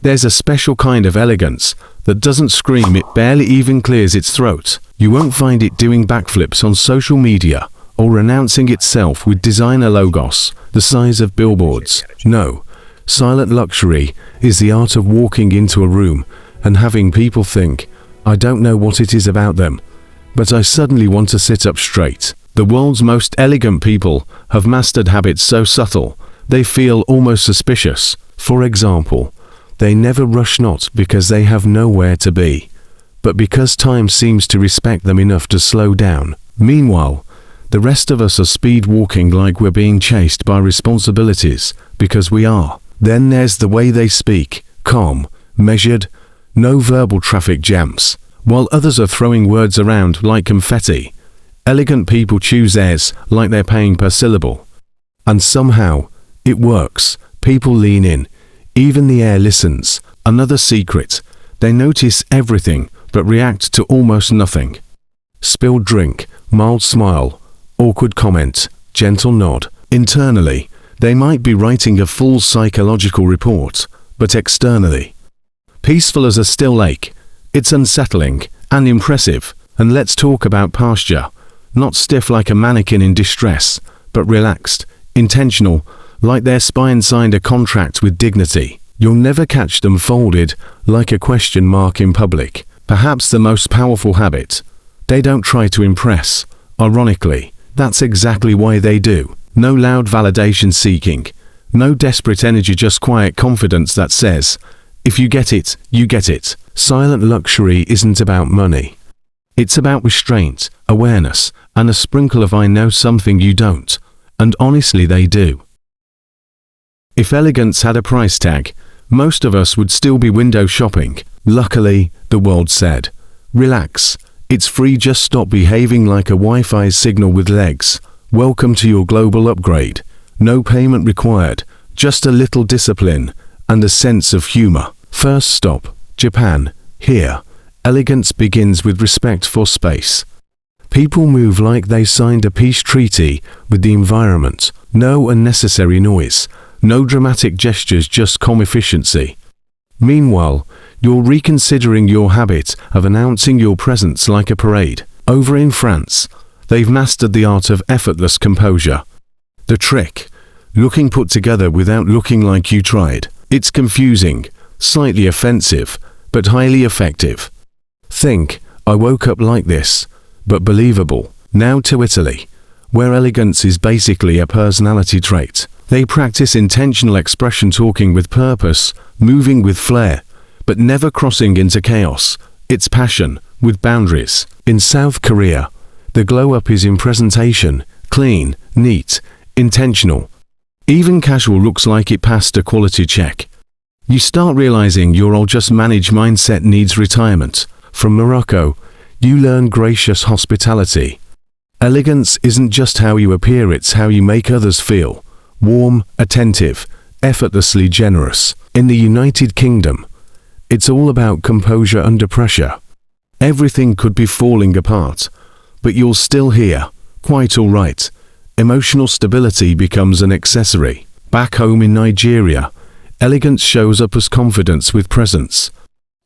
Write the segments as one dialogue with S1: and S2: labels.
S1: There's a special kind of elegance that doesn't scream, it barely even clears its throat. You won't find it doing backflips on social media or announcing itself with designer logos the size of billboards. No, silent luxury is the art of walking into a room and having people think, I don't know what it is about them, but I suddenly want to sit up straight. The world's most elegant people have mastered habits so subtle, they feel almost suspicious. For example, they never rush, not because they have nowhere to be, but because time seems to respect them enough to slow down. Meanwhile, the rest of us are speed walking like we're being chased by responsibilities, because we are. Then there's the way they speak, calm, measured, no verbal traffic jams. While others are throwing words around like confetti, elegant people choose theirs like they're paying per syllable. And somehow, it works. People lean in. Even the air listens. Another secret, they notice everything but react to almost nothing. Spilled drink, mild smile, awkward comment, gentle nod. Internally, they might be writing a full psychological report, but externally, peaceful as a still lake. It's unsettling and impressive. And let's talk about posture. Not stiff like a mannequin in distress, but relaxed, intentional, like their spine signed a contract with dignity. You'll never catch them folded like a question mark in public. Perhaps the most powerful habit, they don't try to impress. Ironically, that's exactly why they do. No loud validation seeking, no desperate energy, just quiet confidence that says, if you get it, you get it. Silent luxury isn't about money. It's about restraint, awareness, and a sprinkle of I know something you don't. And honestly, they do. If elegance had a price tag, most of us would still be window shopping. Luckily, the world said, relax, it's free, just stop behaving like a Wi-Fi signal with legs. Welcome to your global upgrade. No payment required, just a little discipline and a sense of humor. First stop, Japan. Here, elegance begins with respect for space. People move like they signed a peace treaty with the environment. No unnecessary noise. No dramatic gestures, just calm efficiency. Meanwhile, you're reconsidering your habit of announcing your presence like a parade. Over in France, they've mastered the art of effortless composure. The trick, looking put together without looking like you tried. It's confusing, slightly offensive, but highly effective. Think, I woke up like this, but believable. Now to Italy, where elegance is basically a personality trait. They practice intentional expression, talking with purpose, moving with flair, but never crossing into chaos. It's passion, with boundaries. In South Korea, the glow-up is in presentation, clean, neat, intentional. Even casual looks like it passed a quality check. You start realizing your "I'll just manage" mindset needs retirement. From Morocco, you learn gracious hospitality. Elegance isn't just how you appear, it's how you make others feel. Warm, attentive, effortlessly generous. In the United Kingdom, it's all about composure under pressure. Everything could be falling apart, but you're still here, quite all right. Emotional stability becomes an accessory. Back home in Nigeria, elegance shows up as confidence with presence.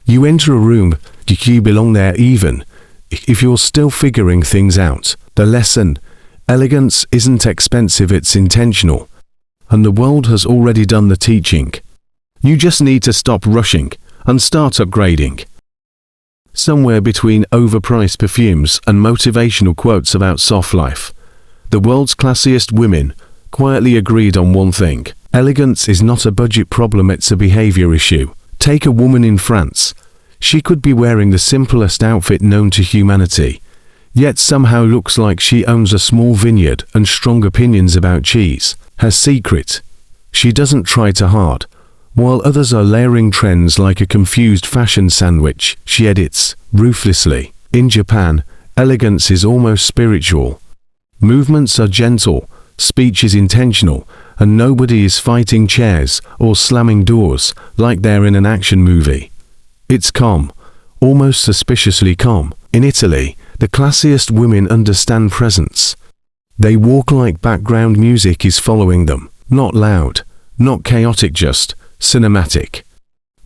S1: You enter a room, you belong there even if you're still figuring things out. The lesson, elegance isn't expensive, it's intentional. And the world has already done the teaching. You just need to stop rushing and start upgrading. Somewhere between overpriced perfumes and motivational quotes about soft life, the world's classiest women quietly agreed on one thing. Elegance is not a budget problem, it's a behavior issue. Take a woman in France. She could be wearing the simplest outfit known to humanity, yet somehow looks like she owns a small vineyard and strong opinions about cheese. Her secret? She doesn't try too hard. While others are layering trends like a confused fashion sandwich, she edits ruthlessly. In Japan, elegance is almost spiritual. Movements are gentle, speech is intentional, and nobody is fighting chairs or slamming doors like they're in an action movie. It's calm, almost suspiciously calm. In Italy, the classiest women understand presence. They walk like background music is following them. Not loud, not chaotic, just cinematic.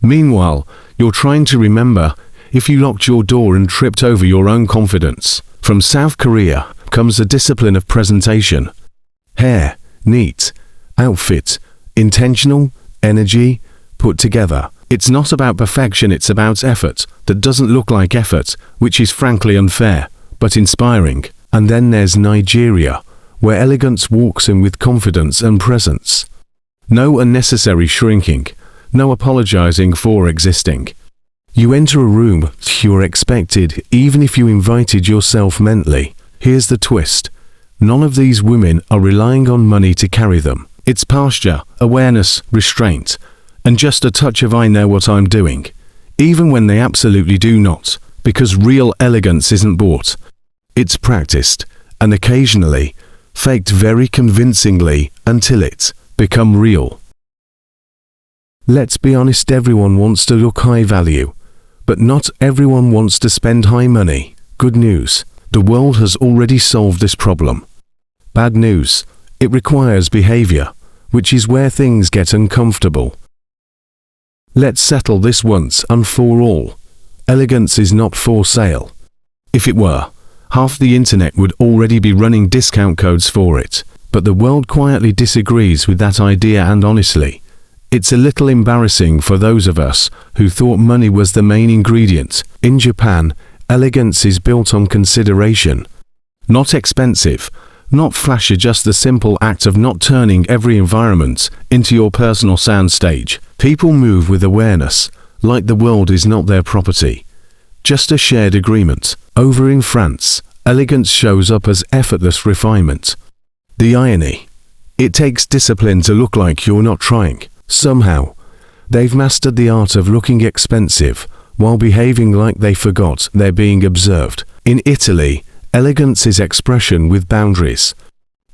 S1: Meanwhile, you're trying to remember if you locked your door and tripped over your own confidence. From South Korea comes the discipline of presentation. Hair, neat. Outfit, intentional. Energy, put together. It's not about perfection, it's about effort that doesn't look like effort, which is frankly unfair, but inspiring. And then there's Nigeria, where elegance walks in with confidence and presence. No unnecessary shrinking, no apologizing for existing. You enter a room, you're expected, even if you invited yourself mentally. Here's the twist. None of these women are relying on money to carry them. It's posture, awareness, restraint, and just a touch of I know what I'm doing, even when they absolutely do not, because real elegance isn't bought. It's practiced, and occasionally, faked very convincingly until it's become real. Let's be honest, everyone wants to look high value, but not everyone wants to spend high money. Good news, the world has already solved this problem. Bad news, it requires behavior, which is where things get uncomfortable. Let's settle this once and for all. Elegance is not for sale. If it were, half the internet would already be running discount codes for it. But the world quietly disagrees with that idea, and honestly, it's a little embarrassing for those of us who thought money was the main ingredient. In Japan, elegance is built on consideration. Not expensive, not flashy, just the simple act of not turning every environment into your personal soundstage. People move with awareness, like the world is not their property, just a shared agreement. Over in France, elegance shows up as effortless refinement. The irony. It takes discipline to look like you're not trying. Somehow, they've mastered the art of looking expensive while behaving like they forgot they're being observed. In Italy, elegance is expression with boundaries.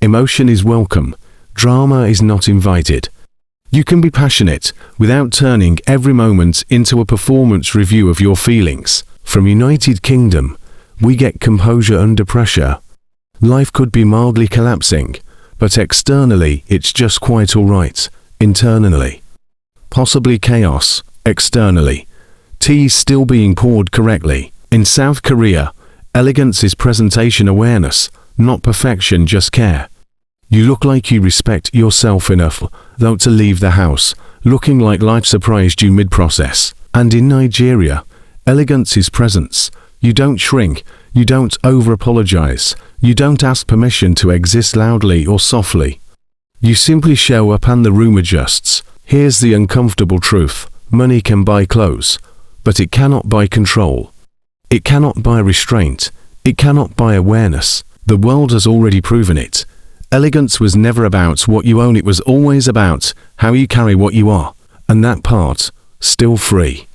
S1: Emotion is welcome. Drama is not invited. You can be passionate without turning every moment into a performance review of your feelings. From United Kingdom, we get composure under pressure. Life could be mildly collapsing, but externally it's just quite alright. Internally, possibly chaos. Externally, tea still being poured correctly. In South Korea, elegance is presentation awareness, not perfection, just care. You look like you respect yourself enough, though, to leave the house looking like life surprised you mid-process. And in Nigeria, elegance is presence. You don't shrink, you don't over-apologize, you don't ask permission to exist loudly or softly. You simply show up and the room adjusts. Here's the uncomfortable truth. Money can buy clothes, but it cannot buy control. It cannot buy restraint. It cannot buy awareness. The world has already proven it. Elegance was never about what you own, it was always about how you carry what you are. And that part, still free.